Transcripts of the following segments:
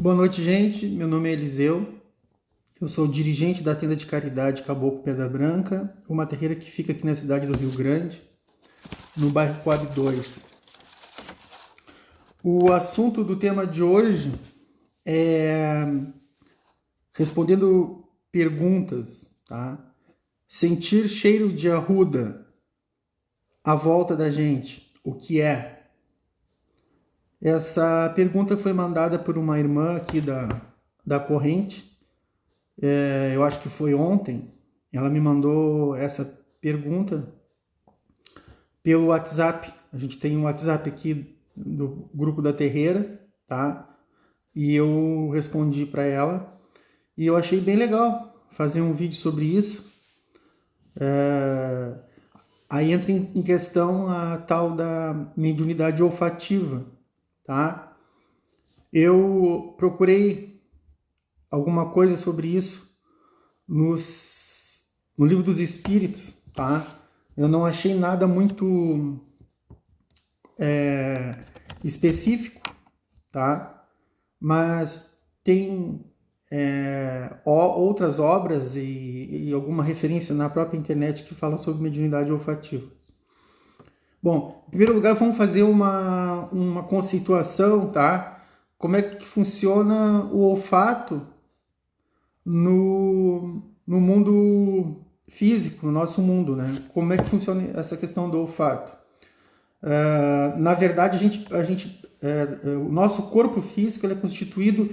Boa noite, gente. Meu nome é Eliseu. Eu sou dirigente da tenda de caridade Caboclo Pedra Branca, uma terreira que fica aqui na cidade do Rio Grande, no bairro Coab 2. O assunto do tema de hoje é respondendo perguntas, tá? Sentir cheiro de arruda à volta da gente, o que é? Essa pergunta foi mandada por uma irmã aqui da corrente. Eu acho que foi ontem. Ela me mandou essa pergunta pelo WhatsApp. A gente tem um WhatsApp aqui do grupo da terreira, tá? E eu respondi para ela e eu achei bem legal fazer um vídeo sobre isso. Aí entra em questão a tal da mediunidade olfativa, tá? Eu procurei alguma coisa sobre isso no Livro dos Espíritos, tá? Eu não achei nada muito específico, tá? Mas tem outras obras e alguma referência na própria internet que fala sobre mediunidade olfativa. Bom, em primeiro lugar, vamos fazer uma conceituação, tá? Como é que funciona o olfato no mundo físico, no nosso mundo, né? Como é que funciona essa questão do olfato? Na verdade, o nosso corpo físico ele é constituído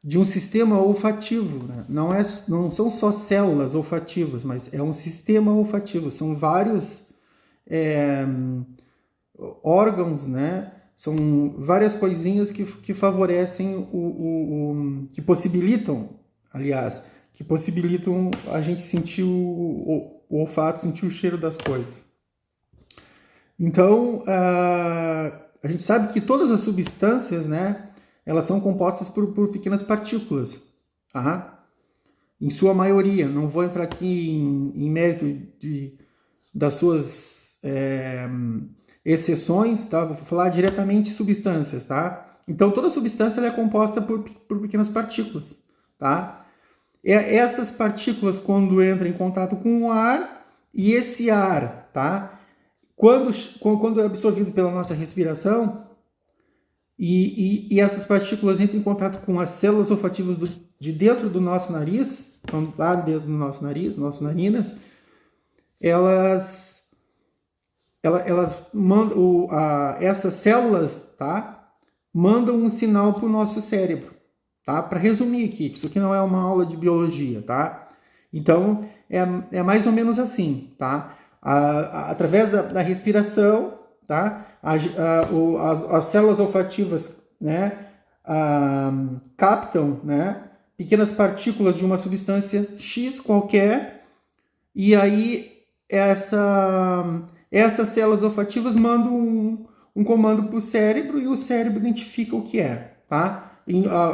de um sistema olfativo, né? Não são só células olfativas, mas é um sistema olfativo. São vários órgãos, né? São várias coisinhas que favorecem, que possibilitam, aliás, que possibilitam a gente sentir o olfato, sentir o cheiro das coisas. Então, a gente sabe que todas as substâncias, né, elas são compostas por pequenas partículas, tá? Em sua maioria. Não vou entrar aqui em mérito das suas exceções, tá? Vou falar diretamente de substâncias, tá? Então, toda substância ela é composta por pequenas partículas, tá? Essas partículas, quando entram em contato com o ar, e esse ar, tá? Quando é absorvido pela nossa respiração, e essas partículas entram em contato com as células olfativas de dentro do nosso nariz, então lá dentro do nosso nariz, nossas narinas, elas mandam, essas células, tá? Mandam um sinal para o nosso cérebro, tá? Para resumir aqui, isso aqui não é uma aula de biologia, tá? Então, é mais ou menos assim, tá? Através da respiração, tá? As células olfativas, né? Captam, né? Pequenas partículas de uma substância X qualquer, e aí essas células olfativas mandam um comando para o cérebro e o cérebro identifica o que é, tá?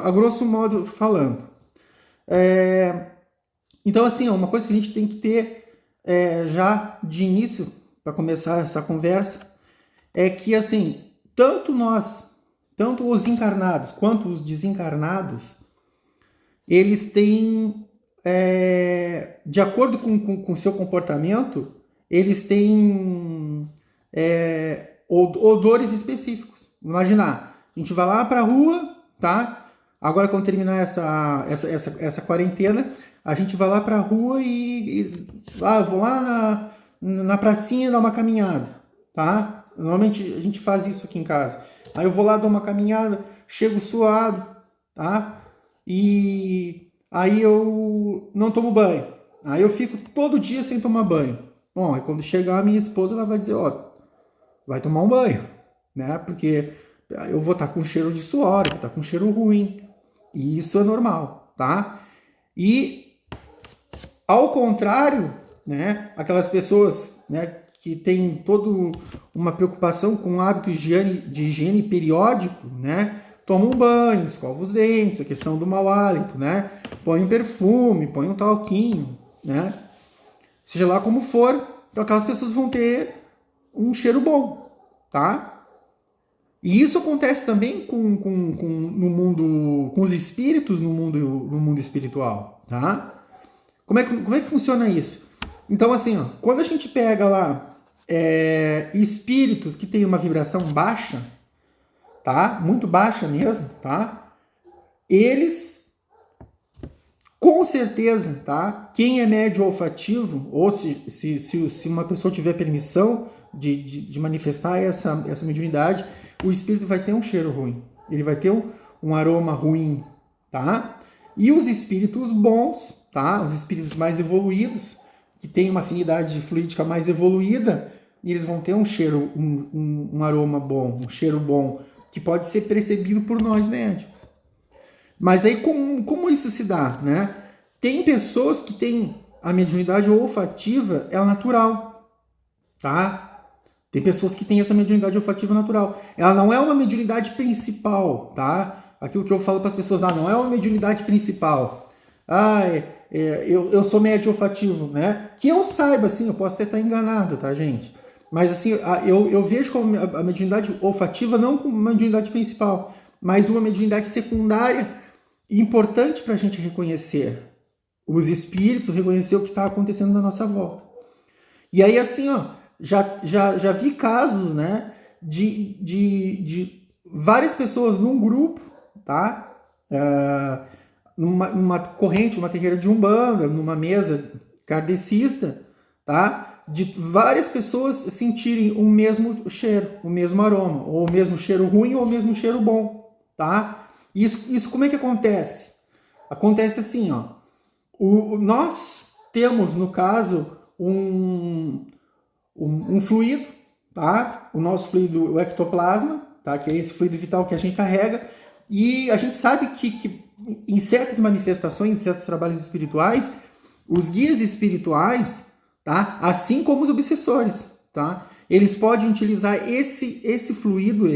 A grosso modo falando. Então, assim, uma coisa que a gente tem que ter já de início, para começar essa conversa, é que, assim, tanto os encarnados quanto os desencarnados, eles têm, de acordo com o seu comportamento, eles têm odores específicos. Imaginar, a gente vai lá para a rua, tá? Agora, quando terminar essa quarentena, a gente vai lá para a rua vou lá na pracinha dar uma caminhada, tá? Normalmente a gente faz isso aqui em casa. Aí eu vou lá dar uma caminhada, chego suado, tá? E aí eu não tomo banho. Aí eu fico todo dia sem tomar banho. Bom, aí quando chegar a minha esposa, ela vai dizer, ó, vai tomar um banho, né? Porque eu vou estar com cheiro de suor, vou estar com cheiro ruim. E isso é normal, tá? E ao contrário, né, aquelas pessoas, né, que têm toda uma preocupação com o hábito de higiene periódico, né, tomam um banho, escovam os dentes, a questão do mau hálito, né, põe um perfume, põe um talquinho, né, seja lá como for, então aquelas pessoas vão ter um cheiro bom, tá? E isso acontece também no mundo, com os espíritos no mundo espiritual, tá? Como é que funciona isso? Então, assim, ó, quando a gente pega lá espíritos que têm uma vibração baixa, tá? Muito baixa mesmo, tá? Eles, com certeza, tá? Quem é médio olfativo, ou se uma pessoa tiver permissão de manifestar essa mediunidade, o espírito vai ter um cheiro ruim. Ele vai ter um aroma ruim, tá? E os espíritos bons, tá? Os espíritos mais evoluídos, que têm uma afinidade fluídica mais evoluída, eles vão ter um cheiro, um aroma bom, um cheiro bom, que pode ser percebido por nós médicos. Mas aí como isso se dá, né? Tem pessoas que têm a mediunidade olfativa, ela natural, tá? Tem pessoas que têm essa mediunidade olfativa natural. Ela não é uma mediunidade principal, tá? Aquilo que eu falo para as pessoas, não é uma mediunidade principal. Eu sou médio olfativo, né? Que eu saiba, assim, eu posso até estar enganado, tá, gente? Mas, assim, eu vejo como a mediunidade olfativa não como uma mediunidade principal, mas uma mediunidade secundária importante para a gente reconhecer os espíritos, reconhecer o que está acontecendo na nossa volta. E aí, assim, ó, já vi casos, né, de várias pessoas num grupo, tá? Numa corrente, uma terreira de Umbanda, numa mesa kardecista, tá? De várias pessoas sentirem o mesmo cheiro, o mesmo aroma, ou o mesmo cheiro ruim ou o mesmo cheiro bom, tá? Isso como é que acontece? Acontece assim, ó. Nós temos, no caso, um fluido, tá? O nosso fluido, o ectoplasma, tá? Que é esse fluido vital que a gente carrega, e a gente sabe que em certas manifestações, em certos trabalhos espirituais, os guias espirituais, tá? Assim como os obsessores, tá? Eles podem utilizar esse fluido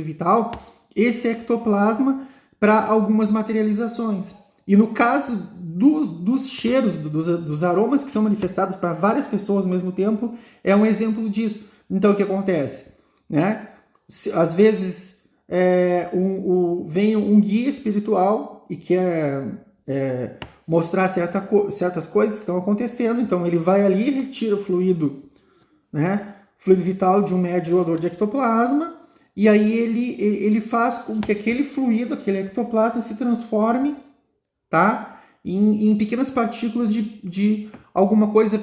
vital, esse ectoplasma, para algumas materializações. E no caso dos cheiros, dos aromas que são manifestados para várias pessoas ao mesmo tempo, é um exemplo disso. Então, o que acontece? Né? Às vezes, vem um guia espiritual e quer mostrar certas coisas que estão acontecendo, então ele vai ali e retira o fluido, né? Fluido vital de um médio doador de ectoplasma, e aí ele faz com que aquele fluido, aquele ectoplasma se transforme, tá? Em pequenas partículas de alguma coisa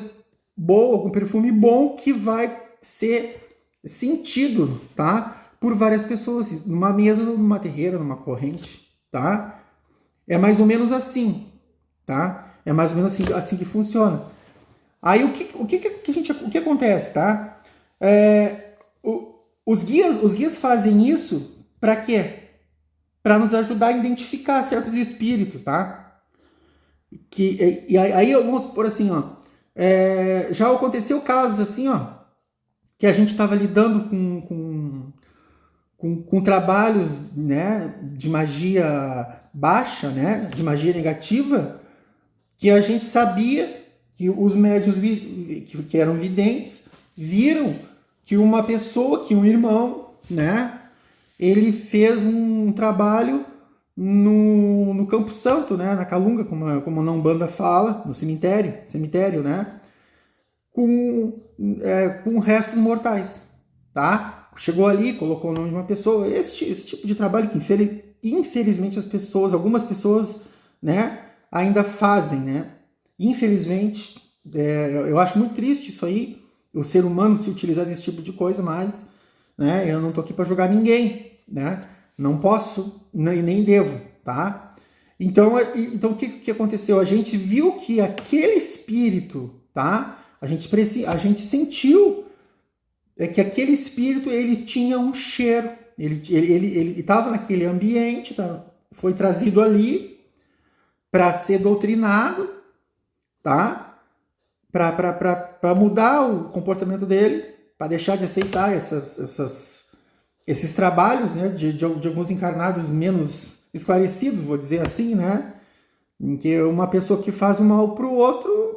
boa, algum perfume bom que vai ser sentido, tá? Por várias pessoas, numa mesa, numa terreira, numa corrente, tá? É mais ou menos assim, tá? É mais ou menos assim que funciona. Aí o que acontece, tá? Os guias fazem isso para quê? Para nos ajudar a identificar certos espíritos, tá? E aí vamos por assim, ó. Já aconteceu casos assim, ó, que a gente estava lidando com trabalhos, né, de magia baixa, né, de magia negativa, que a gente sabia que os médiuns que eram videntes viram que uma pessoa, que um irmão, né, ele fez um trabalho no Campo Santo, né, na Calunga, como a Umbanda fala, no cemitério, né, com restos mortais, tá? Chegou ali, colocou o nome de uma pessoa, esse tipo de trabalho que infelizmente algumas pessoas, né, ainda fazem, né? Infelizmente, eu acho muito triste isso aí, o ser humano se utilizar desse tipo de coisa, mas, né, eu não tô aqui para julgar ninguém, né? Não posso nem devo, tá? Então o que aconteceu? A gente viu que aquele espírito, tá? A gente sentiu que aquele espírito ele tinha um cheiro, ele estava naquele ambiente, foi trazido ali para ser doutrinado, tá? Para mudar o comportamento dele, para deixar de aceitar esses trabalhos, né, de alguns encarnados menos esclarecidos, vou dizer assim, né? Em que uma pessoa que faz o mal para o outro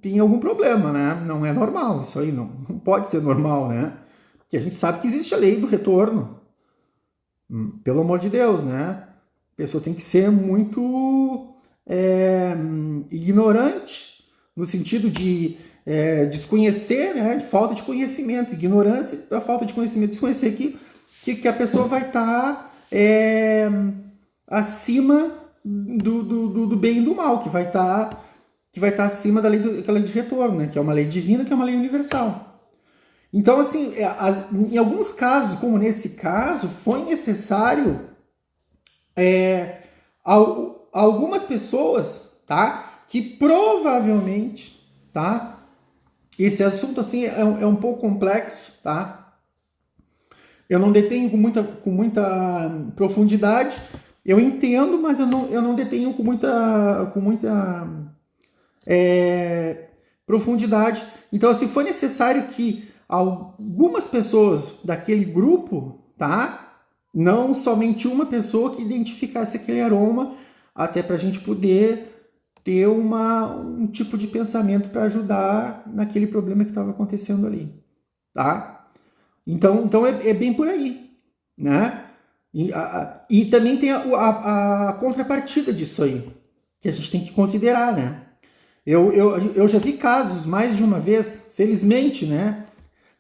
tem algum problema, né? Não é normal, isso aí não pode ser normal, né? Porque a gente sabe que existe a lei do retorno, Pelo amor de Deus, né? A pessoa tem que ser muito ignorante, no sentido de desconhecer, né? De falta de conhecimento, ignorância da falta de conhecimento, desconhecer que a pessoa vai estar acima do bem e do mal, que vai estar acima da lei, daquela lei de retorno, né? Que é uma lei divina, que é uma lei universal. Então, assim, em alguns casos, como nesse caso, foi necessário algumas pessoas, tá? Que provavelmente, tá? Esse assunto, assim, é um pouco complexo, tá? Eu não detenho com muita profundidade. Eu entendo, mas eu não detenho com muita profundidade. Então, se foi necessário que algumas pessoas daquele grupo, tá? Não somente uma pessoa que identificasse aquele aroma, até para a gente poder ter um tipo de pensamento para ajudar naquele problema que estava acontecendo ali, tá? Então é bem por aí, né? E também tem a contrapartida disso aí, que a gente tem que considerar, né? Eu já vi casos mais de uma vez, felizmente, né?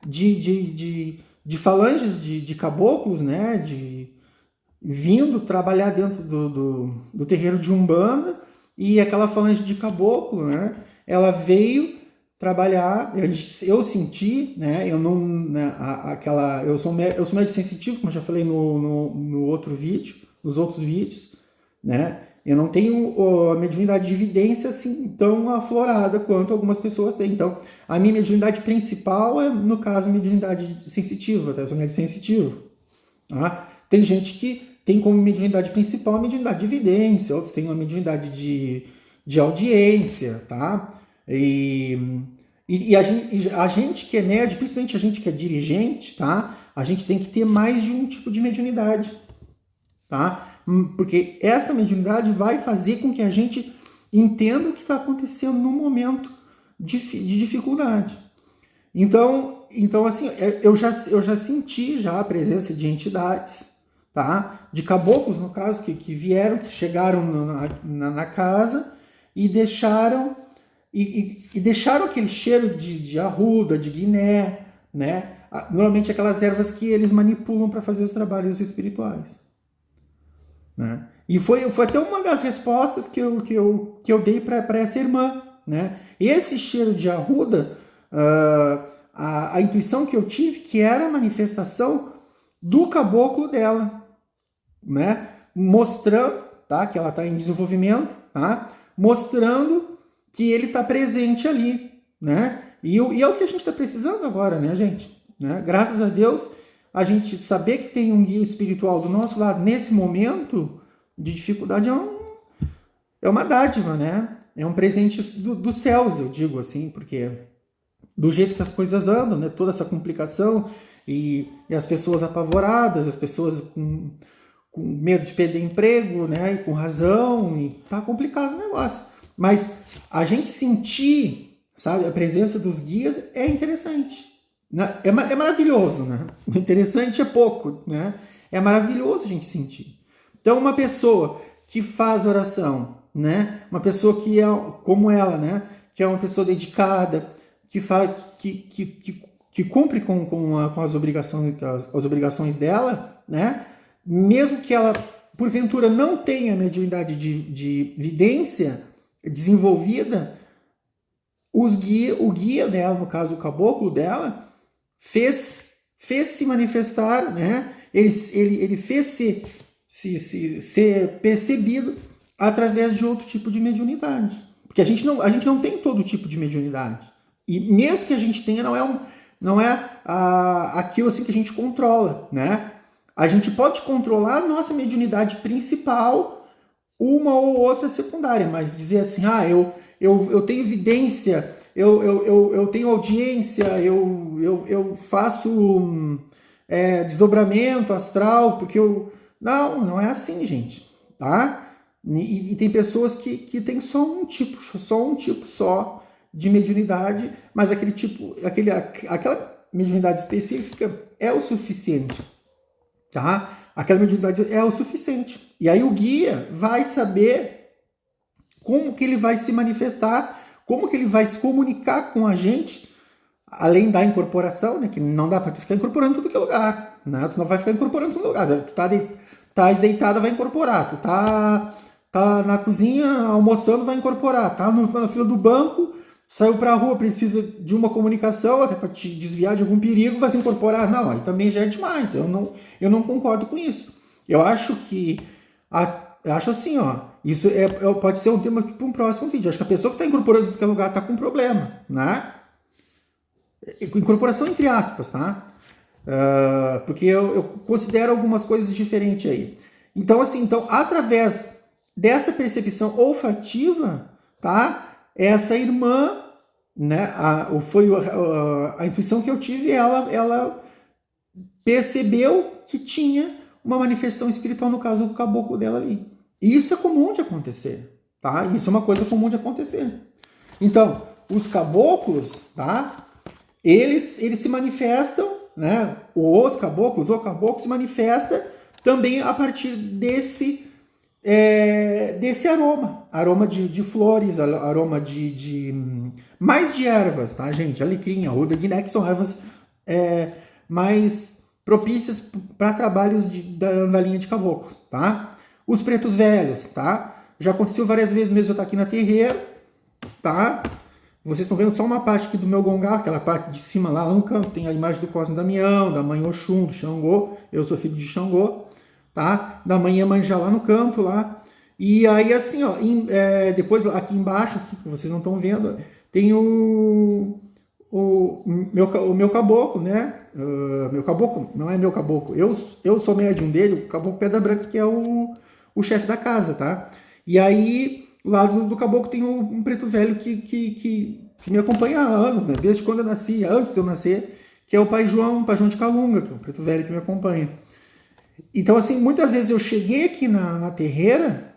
De falanges de caboclos, né? Vindo trabalhar dentro do terreiro de Umbanda, e aquela falange de caboclo, né? Ela veio trabalhar, eu senti, né? Eu não, né, eu sou médio sensitivo, como eu já falei no outro vídeo, nos outros vídeos, né? Eu não tenho a mediunidade de evidência assim tão aflorada quanto algumas pessoas têm. Então, a minha mediunidade principal é, no caso, mediunidade sensitiva, tá? Eu sou médio sensitivo. Tá? Tem gente que tem como mediunidade principal a mediunidade de evidência, outros têm uma mediunidade de audiência, tá? E a gente que é médio, principalmente a gente que é dirigente, tá? A gente tem que ter mais de um tipo de mediunidade, tá? Porque essa mediunidade vai fazer com que a gente entenda o que está acontecendo no momento de dificuldade. Então assim, eu já senti já a presença de entidades, tá? De caboclos, no caso, que vieram, que chegaram na casa e deixaram aquele cheiro de arruda, de guiné, né? Normalmente aquelas ervas que eles manipulam para fazer os trabalhos espirituais. Né? E foi até uma das respostas que eu dei para essa irmã. Né? Esse cheiro de arruda, a intuição que eu tive que era a manifestação do caboclo dela, né? Mostrando, tá? Que ela está em desenvolvimento, tá? Mostrando que ele está presente ali. Né? E é o que a gente está precisando agora, né, gente? Né? Graças a Deus, a gente saber que tem um guia espiritual do nosso lado nesse momento de dificuldade é uma dádiva, né? É um presente dos céus, eu digo assim, porque do jeito que as coisas andam, né? Toda essa complicação e as pessoas apavoradas, as pessoas com medo de perder emprego, né? E com razão, e tá complicado o negócio. Mas a gente sentir, sabe, a presença dos guias é interessante. É maravilhoso, né? O interessante é pouco, né? É maravilhoso a gente sentir. Então, uma pessoa que faz oração, né? Uma pessoa que é como ela, né? Que é uma pessoa dedicada, que cumpre com as obrigações dela, né? Mesmo que ela, porventura, não tenha mediunidade de vidência desenvolvida, o guia dela, no caso o caboclo dela, fez se manifestar, né? Ele fez ser percebido através de outro tipo de mediunidade. Porque a gente não tem todo tipo de mediunidade. E mesmo que a gente tenha, não é aquilo assim que a gente controla, né? A gente pode controlar a nossa mediunidade principal, uma ou outra secundária, mas dizer assim, eu tenho evidência, eu tenho audiência, eu faço desdobramento astral, porque eu... Não é assim, gente, tá? E tem pessoas que tem só um tipo só de mediunidade, mas aquela mediunidade específica é o suficiente, tá? aquela mediunidade é o suficiente. E aí o guia vai saber como que ele vai se manifestar, como que ele vai se comunicar com a gente, além da incorporação, né, que não dá para tu ficar incorporando tudo que é lugar, né? Tu não vai ficar incorporando tudo que é lugar. Tu tá deitada, vai incorporar. Tu tá na cozinha almoçando, vai incorporar. Tá na fila do banco, saiu para a rua, precisa de uma comunicação, até para te desviar de algum perigo, vai se incorporar. Não, aí também já é demais. Eu não concordo com isso. Eu acho que eu acho assim, ó, isso pode ser um tema para um próximo vídeo. Eu acho que a pessoa que está incorporando tudo que é lugar está com um problema, né? Incorporação entre aspas, tá? Porque eu considero algumas coisas diferentes aí. Então, assim, através dessa percepção olfativa, tá? Essa irmã, né? A intuição que eu tive, ela percebeu que tinha uma manifestação espiritual, no caso do caboclo dela ali. E isso é comum de acontecer, tá? Isso é uma coisa comum de acontecer. Então, os caboclos, tá? Eles se manifestam, né? O caboclo se manifesta também a partir desse aroma de flores, aroma mais de ervas, tá, gente? Alecrim, arruda, guiné, que são ervas mais propícias para trabalhos da linha de caboclos, tá? Os pretos velhos, tá? Já aconteceu várias vezes mesmo eu estar aqui na terreira, tá? Vocês estão vendo só uma parte aqui do meu gongá, aquela parte de cima lá no canto, tem a imagem do Cosme Damião, da mãe Oxum, do Xangô, eu sou filho de Xangô, tá? Da mãe Iemanjá lá no canto, lá. E aí assim, ó, depois aqui embaixo, aqui, que vocês não estão vendo, tem o meu caboclo, né? Meu caboclo, não é meu caboclo, eu sou médium dele, o caboclo Pedra Branca, que é o chefe da casa, tá? E aí, lá do caboclo tem um preto velho que me acompanha há anos, né? Desde quando eu nasci, antes de eu nascer, que é o pai João de Calunga, que é o preto velho que me acompanha. Então, assim, muitas vezes eu cheguei aqui na terreira,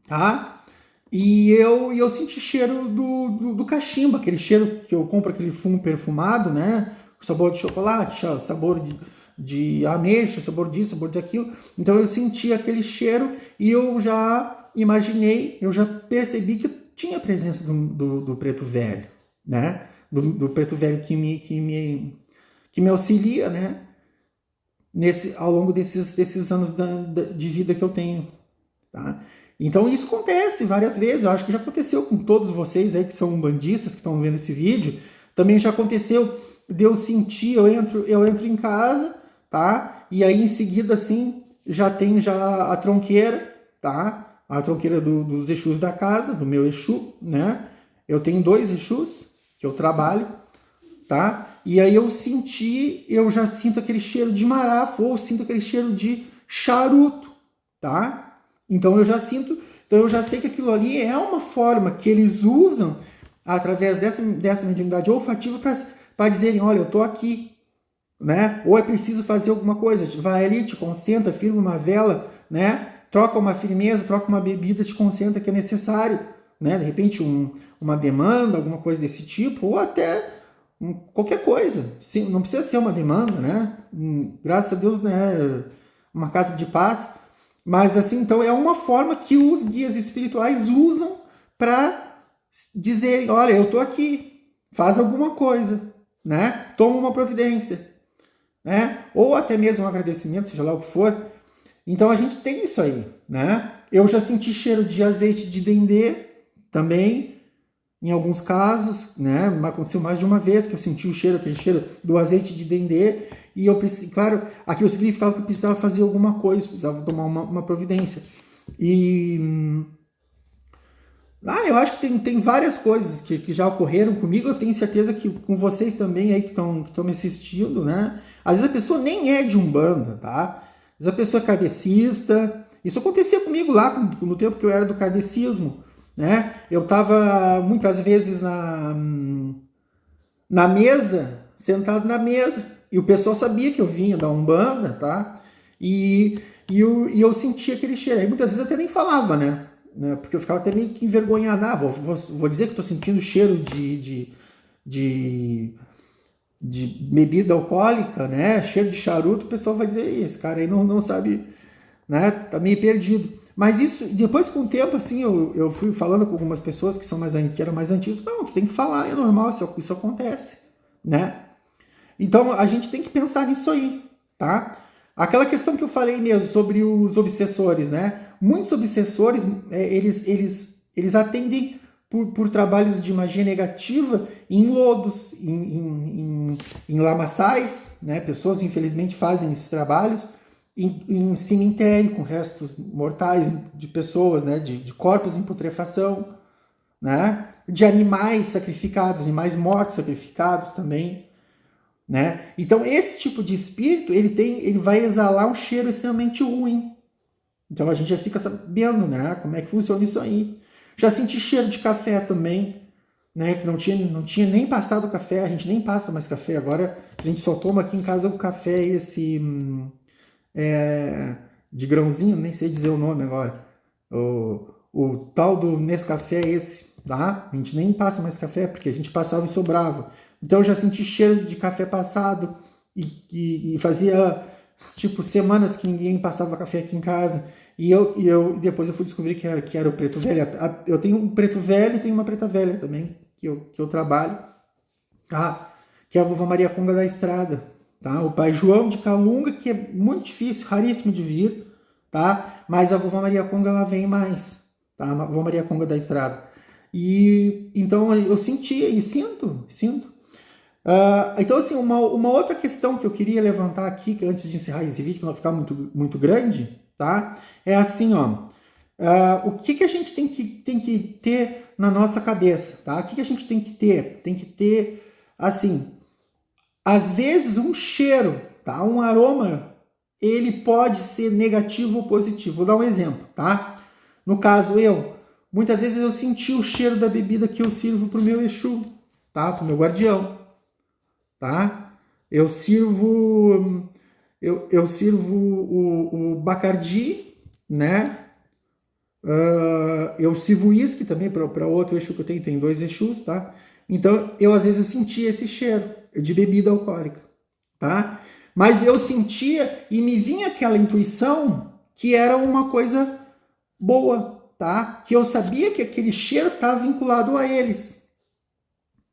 tá? E eu senti cheiro do cachimbo, aquele cheiro que eu compro, aquele fumo perfumado, né? Sabor de chocolate, sabor de ameixa, sabor disso, sabor daquilo. Então eu senti aquele cheiro e eu já imaginei, eu já percebi que tinha a presença do preto velho, né? Do preto velho que me auxilia, né? Ao longo desses anos de vida que eu tenho, tá? Então isso acontece várias vezes, eu acho que já aconteceu com todos vocês aí que são umbandistas, que estão vendo esse vídeo, também já aconteceu de eu sentir, eu entro em casa, tá? E aí em seguida assim, já tem a tronqueira, tá? A tronqueira dos Exus da casa, do meu Exu, né? Eu tenho 2 Exus que eu trabalho, tá? E aí eu já sinto aquele cheiro de marafo, ou sinto aquele cheiro de charuto, tá? Então eu já sei que aquilo ali é uma forma que eles usam através dessa mediunidade olfativa para dizerem, olha, eu tô aqui, né? Ou é preciso fazer alguma coisa, vai ali, te concentra, firma uma vela, né? Troca uma firmeza, troca uma bebida, te concentra que é necessário, né? De repente uma demanda, alguma coisa desse tipo, ou até qualquer coisa. Sim, não precisa ser uma demanda, né? Graças a Deus, né? Uma casa de paz. Mas assim, então é uma forma que os guias espirituais usam para dizer, olha, eu estou aqui, faz alguma coisa, né? Toma uma providência, né? Ou até mesmo um agradecimento, seja lá o que for. Então a gente tem isso aí, né? Eu já senti cheiro de azeite de dendê também, em alguns casos, né? Aconteceu mais de uma vez que eu senti aquele cheiro do azeite de dendê, e eu preciso, claro, aquilo significava que eu precisava fazer alguma coisa, precisava tomar uma providência. E eu acho que tem várias coisas que já ocorreram comigo, eu tenho certeza que com vocês também aí que estão me assistindo, né? Às vezes a pessoa nem é de Umbanda, tá? Às vezes a pessoa é kardecista. Isso acontecia comigo lá no tempo que eu era do kardecismo, né? Eu estava muitas vezes na mesa, sentado na mesa, e o pessoal sabia que eu vinha da Umbanda, tá? E eu sentia aquele cheiro. Aí muitas vezes eu até nem falava, né? Porque eu ficava até meio que envergonhado. Vou dizer que estou sentindo cheiro de bebida alcoólica, né? Cheiro de charuto, o pessoal vai dizer, esse cara aí não sabe, né? Tá meio perdido. Mas isso, depois com o tempo, assim, eu fui falando com algumas pessoas que eram mais antigas, não, tu tem que falar, é normal, isso acontece, né? Então a gente tem que pensar nisso aí, tá? Aquela questão que eu falei mesmo sobre os obsessores, né? Muitos obsessores, eles atendem por trabalhos de magia negativa em lodos, em lamaçais, né? Pessoas, infelizmente, fazem esses trabalhos em cemitério, com restos mortais de pessoas, né? De corpos em putrefação, né? De animais sacrificados, animais mortos sacrificados também, né? Então esse tipo de espírito ele vai exalar um cheiro extremamente ruim. Então a gente já fica sabendo, né? Como é que funciona isso aí. Já senti cheiro de café também, né? Que não tinha nem passado o café, a gente nem passa mais café agora. A gente só toma aqui em casa o café esse de grãozinho, nem sei dizer o nome agora. O tal do Nescafé é esse, tá? A gente nem passa mais café porque a gente passava e sobrava. Então eu já senti cheiro de café passado e fazia tipo semanas que ninguém passava café aqui em casa. E depois eu fui descobrir que era o preto velho. Eu tenho um preto velho e tenho uma preta velha também, que eu trabalho, tá? Que é a vovó Maria Conga da Estrada, tá? O pai João de Calunga, que é muito difícil, raríssimo de vir, tá? Mas a vovó Maria Conga, ela vem mais, tá? A vovó Maria Conga da Estrada. E então eu sentia e sinto. Então, assim, uma outra questão que eu queria levantar aqui, que antes de encerrar esse vídeo, para não ficar muito grande, tá? É assim, ó. O que a gente tem que ter na nossa cabeça, tá? O que a gente tem que ter? Tem que ter, assim, às vezes um cheiro, tá? Um aroma, ele pode ser negativo ou positivo. Vou dar um exemplo, tá? No caso, muitas vezes eu senti o cheiro da bebida que eu sirvo pro meu Exu, tá? Pro meu guardião, tá? Eu sirvo o Bacardi, né? Eu sirvo uísque também para outro Exu que eu tenho, tem 2 Exus, tá? Então, às vezes eu sentia esse cheiro de bebida alcoólica, tá? Mas eu sentia e me vinha aquela intuição que era uma coisa boa, tá? Que eu sabia que aquele cheiro estava vinculado a eles,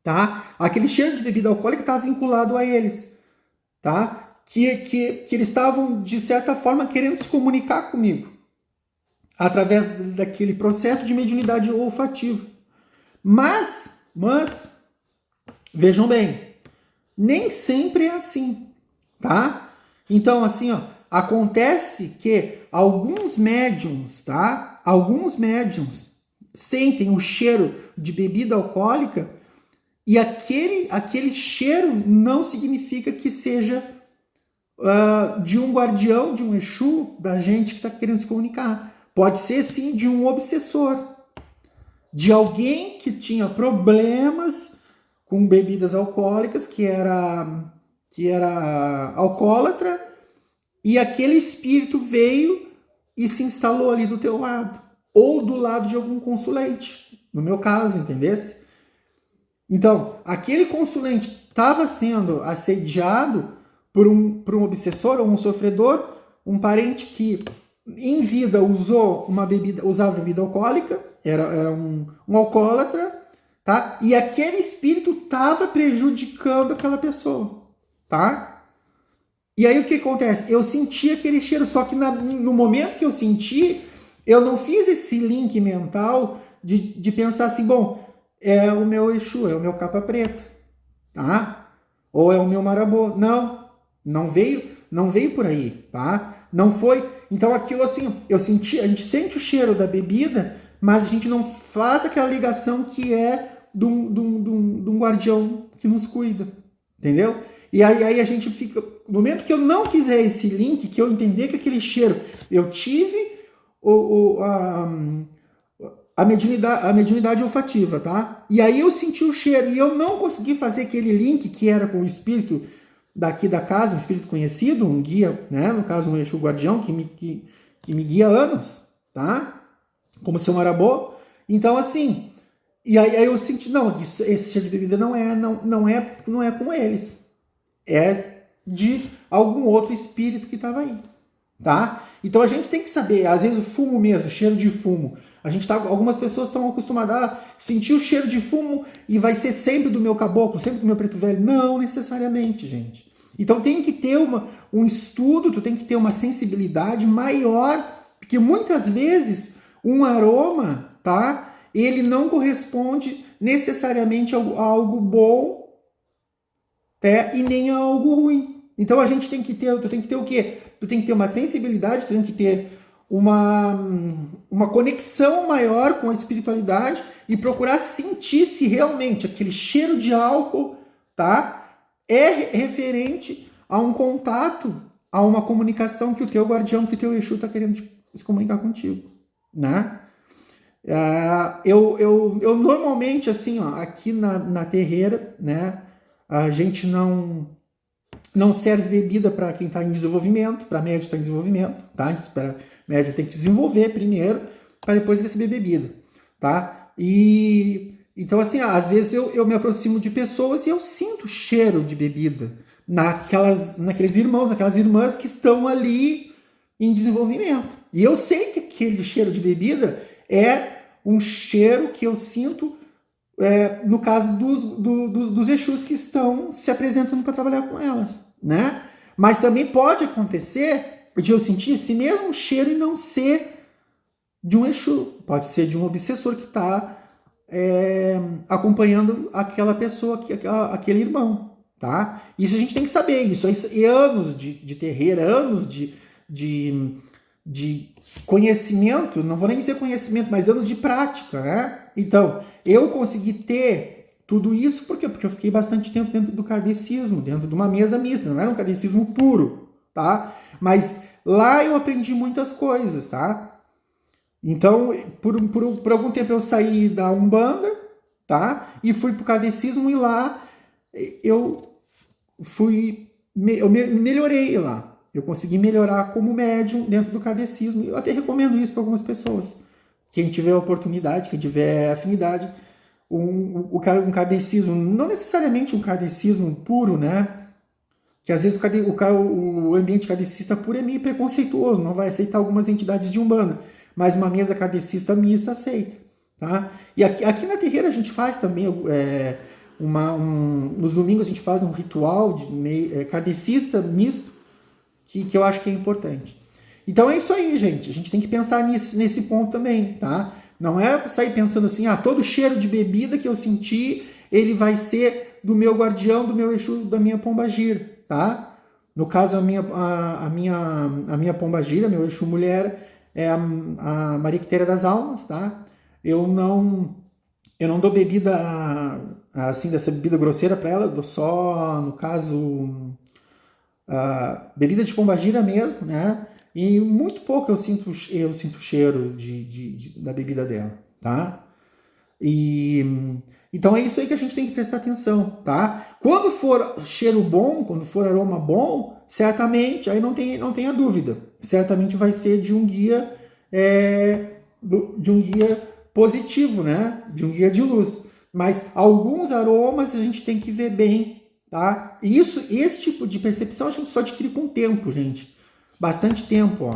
tá? Aquele cheiro de bebida alcoólica estava vinculado a eles, tá? Que eles estavam, de certa forma, querendo se comunicar comigo através daquele processo de mediunidade olfativa. Mas, vejam bem, nem sempre é assim, tá? Então, assim, ó, acontece que alguns médiums, tá? Alguns médiums sentem o cheiro de bebida alcoólica e aquele cheiro não significa que seja de um guardião, de um Exu, da gente que está querendo se comunicar. Pode ser, sim, de um obsessor, de alguém que tinha problemas com bebidas alcoólicas, que era alcoólatra, e aquele espírito veio e se instalou ali do teu lado, ou do lado de algum consulente, no meu caso, entendesse? Então, aquele consulente estava sendo assediado por um obsessor ou um sofredor, um parente que em vida usava bebida alcoólica, era um alcoólatra, tá? E aquele espírito estava prejudicando aquela pessoa, tá? E aí o que acontece? Eu senti aquele cheiro, só que no momento que eu senti, eu não fiz esse link mental de pensar assim, bom, é o meu Exu, é o meu capa preta, tá? Ou é o meu marabô. Não veio por aí, tá? Não foi. Então aquilo assim, a gente sente o cheiro da bebida, mas a gente não faz aquela ligação que é de um guardião que nos cuida, entendeu? E aí a gente fica, no momento que eu não fizer esse link, que eu entender que aquele cheiro, eu tive a mediunidade olfativa, tá? E aí eu senti o cheiro e eu não consegui fazer aquele link que era com o espírito daqui da casa, um espírito conhecido, um guia, né? No caso, um Exu guardião que me guia há anos, tá? Como seu marabô. Então, assim, e aí eu senti, não, esse cheiro de bebida não é com eles, é de algum outro espírito que estava aí, tá? Então a gente tem que saber, às vezes o fumo mesmo, o cheiro de fumo, algumas pessoas estão acostumadas a sentir o cheiro de fumo e vai ser sempre do meu caboclo, sempre do meu preto velho. Não necessariamente, gente. Então tem que ter um estudo, tu tem que ter uma sensibilidade maior, porque muitas vezes um aroma, tá? Ele não corresponde necessariamente a algo bom, e nem a algo ruim. Então a gente tem que ter, tu tem que ter o quê? Tu tem que ter uma sensibilidade, tu tem que ter uma conexão maior com a espiritualidade e procurar sentir se realmente aquele cheiro de álcool, tá, é referente a um contato, a uma comunicação que o teu guardião, que o teu Exu está querendo se comunicar contigo, né? Eu normalmente, assim, ó, aqui na terreira, né, a gente não serve bebida para quem está em desenvolvimento, para médio está em desenvolvimento, tá? A gente espera médio tem que se desenvolver primeiro, para depois receber bebida, tá? E então, assim, às vezes eu me aproximo de pessoas e eu sinto cheiro de bebida naqueles irmãos, naquelas irmãs que estão ali em desenvolvimento. E eu sei que aquele cheiro de bebida é um cheiro que eu sinto no caso dos Exus que estão se apresentando para trabalhar com elas, né? Mas também pode acontecer de eu sentir esse mesmo cheiro e não ser de um Exu. Pode ser de um obsessor que está acompanhando aquela pessoa, aquele irmão, tá? Isso a gente tem que saber. Isso é anos de terreiro, anos de conhecimento, não vou nem dizer conhecimento, mas anos de prática, né? Então, eu consegui ter tudo isso, por quê? Porque eu fiquei bastante tempo dentro do kardecismo, dentro de uma mesa mista, não era um kardecismo puro, tá? Mas lá eu aprendi muitas coisas, tá? Então, por algum tempo eu saí da Umbanda, tá? E fui pro kardecismo e lá eu melhorei lá. Eu consegui melhorar como médium dentro do kardecismo. Eu até recomendo isso para algumas pessoas. Quem tiver oportunidade, quem tiver afinidade, um kardecismo, não necessariamente um kardecismo puro, né? Que às vezes o ambiente kardecista puro é meio preconceituoso, não vai aceitar algumas entidades de Umbanda, mas uma mesa kardecista mista aceita, tá? E aqui na terreira a gente faz também, nos domingos a gente faz um ritual kardecista misto, que eu acho que é importante. Então é isso aí, gente. A gente tem que pensar nesse ponto também, tá? Não é sair pensando assim, todo cheiro de bebida que eu senti, ele vai ser do meu guardião, do meu Exu, da minha pombagira, tá? No caso, a minha pombagira, meu Exu mulher, é a Maria Quitéria das Almas, tá? Eu não dou bebida, assim, dessa bebida grosseira para ela, eu dou só, no caso, bebida de pombagira mesmo, né? E muito pouco eu sinto cheiro da bebida dela, tá? Então é isso aí que a gente tem que prestar atenção, tá? Quando for cheiro bom, quando for aroma bom, certamente, aí não tenha dúvida, certamente vai ser de um guia positivo, né? De um guia de luz. Mas alguns aromas a gente tem que ver bem, tá? E esse tipo de percepção a gente só adquire com o tempo, gente. Bastante tempo,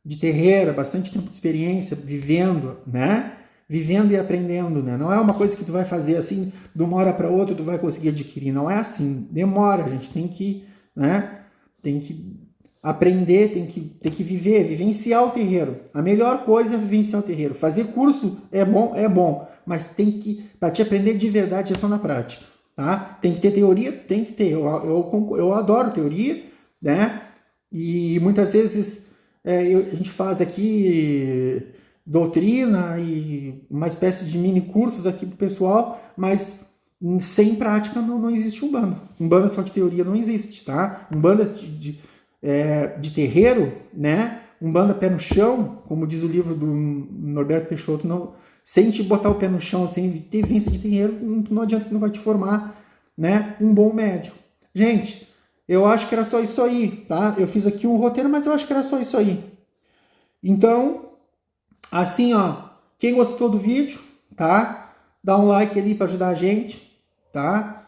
de terreira, bastante tempo de experiência, vivendo, né? Vivendo e aprendendo, né? Não é uma coisa que tu vai fazer assim, de uma hora para outra tu vai conseguir adquirir. Não é assim. Demora, a gente tem que, né? Tem que aprender, tem que vivenciar o terreiro. A melhor coisa é vivenciar o terreiro. Fazer curso é bom, mas para te aprender de verdade é só na prática, tá? Tem que ter teoria, tem que ter. Eu adoro teoria, né? E muitas vezes a gente faz aqui doutrina e uma espécie de mini cursos aqui pro pessoal, mas sem prática não existe Umbanda. Umbanda só de teoria não existe, tá? Umbanda de terreiro, né? Umbanda pé no chão, como diz o livro do Norberto Peixoto, não, sem te botar o pé no chão, sem ter vivência de terreiro, não adianta que não vai te formar, né? Um bom médium. Gente, eu acho que era só isso aí, tá? Eu fiz aqui um roteiro, mas eu acho que era só isso aí. Então, assim, quem gostou do vídeo, tá? Dá um like ali para ajudar a gente, tá?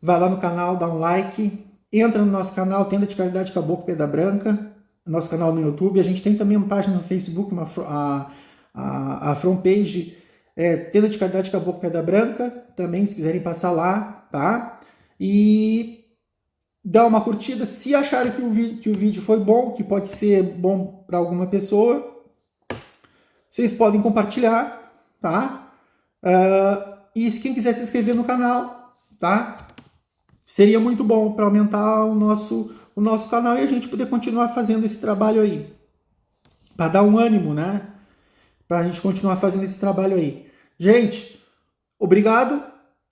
Vai lá no canal, dá um like entra no nosso canal Tenda de Caridade Caboclo Pedra Branca, nosso canal no YouTube. A gente tem também uma página no Facebook, a frontpage Tenda de Caridade Caboclo Pedra Branca, também se quiserem passar lá, tá? E dá uma curtida. Se acharem que o vídeo foi bom, que pode ser bom para alguma pessoa, vocês podem compartilhar, tá? E se quem quiser se inscrever no canal, tá? Seria muito bom para aumentar o nosso canal e a gente poder continuar fazendo esse trabalho aí. Para dar um ânimo, né? Para a gente continuar fazendo esse trabalho aí. Gente, obrigado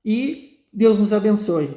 e Deus nos abençoe.